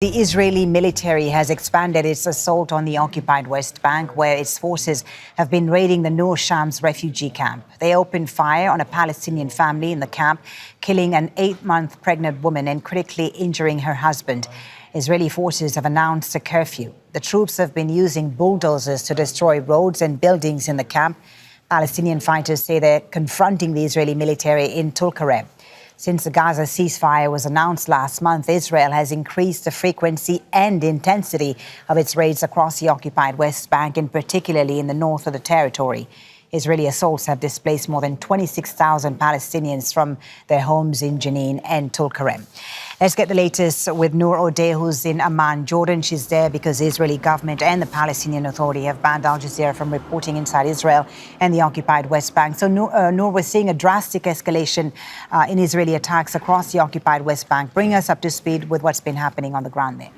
The Israeli military has expanded its assault on the occupied West Bank, where its forces have been raiding the Nur Shams refugee camp. They opened fire on a Palestinian family in the camp, killing an 8-month pregnant woman and critically injuring her husband. Israeli forces have announced a curfew. The troops have been using bulldozers to destroy roads and buildings in the camp. Palestinian fighters say they're confronting the Israeli military in Tulkarem. Since the Gaza ceasefire was announced last month, Israel has increased the frequency and intensity of its raids across the occupied West Bank, and particularly in the north of the territory. Israeli assaults have displaced more than 26,000 Palestinians from their homes in Jenin and Tulkarem. Let's get the latest with Nur Odeh, who's in Amman, Jordan. She's there because the Israeli government and the Palestinian Authority have banned Al Jazeera from reporting inside Israel and the occupied West Bank. So, Nur, we're seeing a drastic escalation in Israeli attacks across the occupied West Bank. Bring us up to speed with what's been happening on the ground there.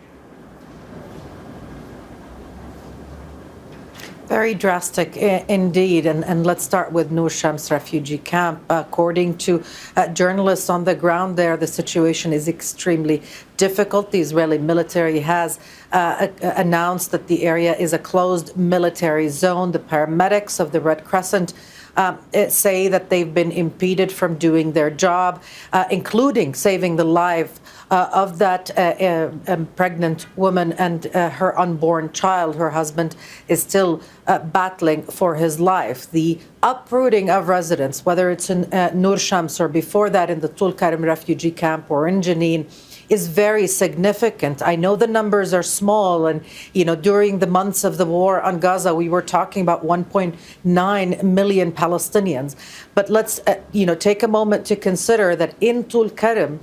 Very drastic indeed. And let's start with Nur Shams refugee camp. According to journalists on the ground there, the situation is extremely difficult. The Israeli military has announced that the area is a closed military zone. The paramedics of the Red Crescent say that they've been impeded from doing their job, including saving the life of that pregnant woman and her unborn child. Her husband is still battling for his life. The uprooting of residents, whether it's in Nur Shams or before that in the Tulkarem refugee camp or in Jenin, is very significant. I know the numbers are small, and during the months of the war on Gaza, we were talking about 1.9 million Palestinians. But let's take a moment to consider that in Tulkarem,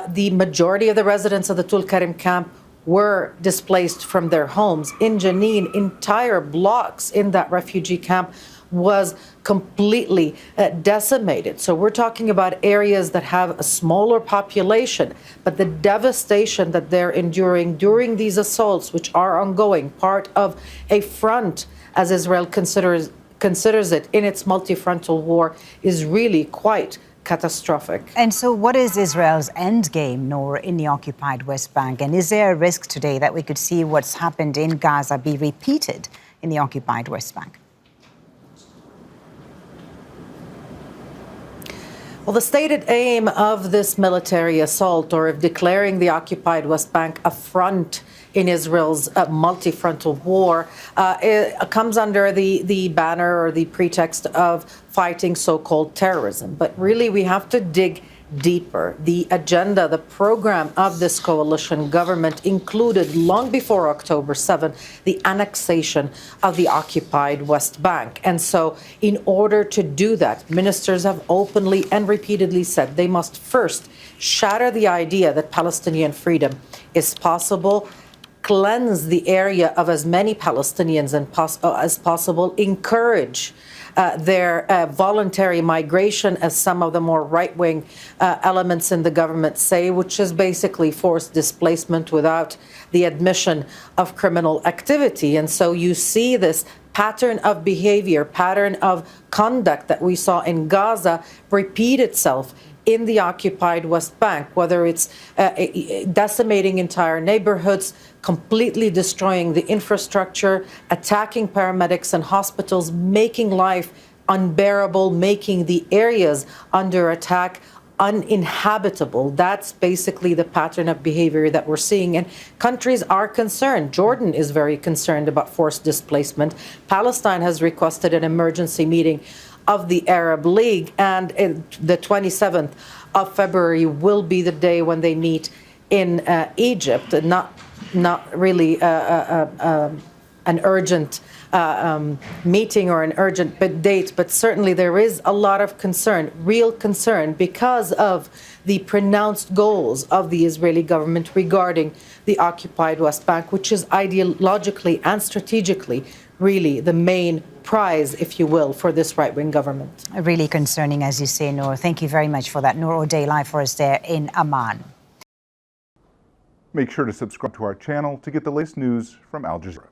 the majority of the residents of the Tulkarem camp were displaced from their homes. In Jenin, entire blocks in that refugee camp was completely decimated. So we're talking about areas that have a smaller population, but the devastation that they're enduring during these assaults, which are ongoing, part of a front, as Israel considers it in its multi-frontal war, is really quite catastrophic. And so what is Israel's end game, Nour, in the occupied West Bank? And is there a risk today that we could see what's happened in Gaza be repeated in the occupied West Bank? Well, the stated aim of this military assault, or of declaring the occupied West Bank a front in Israel's multi-frontal war, comes under the banner or the pretext of fighting so-called terrorism. But really, we have to dig deeper. The agenda, the program of this coalition government included, long before October 7, the annexation of the occupied West Bank. And so in order to do that, ministers have openly and repeatedly said they must first shatter the idea that Palestinian freedom is possible, cleanse the area of as many Palestinians as possible, encourage their voluntary migration, as some of the more right-wing elements in the government say, which is basically forced displacement without the admission of criminal activity. And so you see this pattern of behavior, pattern of conduct that we saw in Gaza repeat itself in the occupied West Bank, whether it's decimating entire neighborhoods, completely destroying the infrastructure, attacking paramedics and hospitals, making life unbearable, making the areas under attack uninhabitable. That's basically the pattern of behavior that we're seeing. And countries are concerned. Jordan is very concerned about forced displacement. Palestine has requested an emergency meeting of the Arab League, and the 27th of February will be the day when they meet in Egypt. Not really an urgent meeting or an urgent date, but certainly there is a lot of concern, real concern, because of the pronounced goals of the Israeli government regarding the occupied West Bank, which is ideologically and strategically really the main prize, if you will, for this right-wing government. Really concerning, as you say, Nour. Thank you very much for that. Nur Odeh live for us there in Amman. Make sure to subscribe to our channel to get the latest news from Al Jazeera.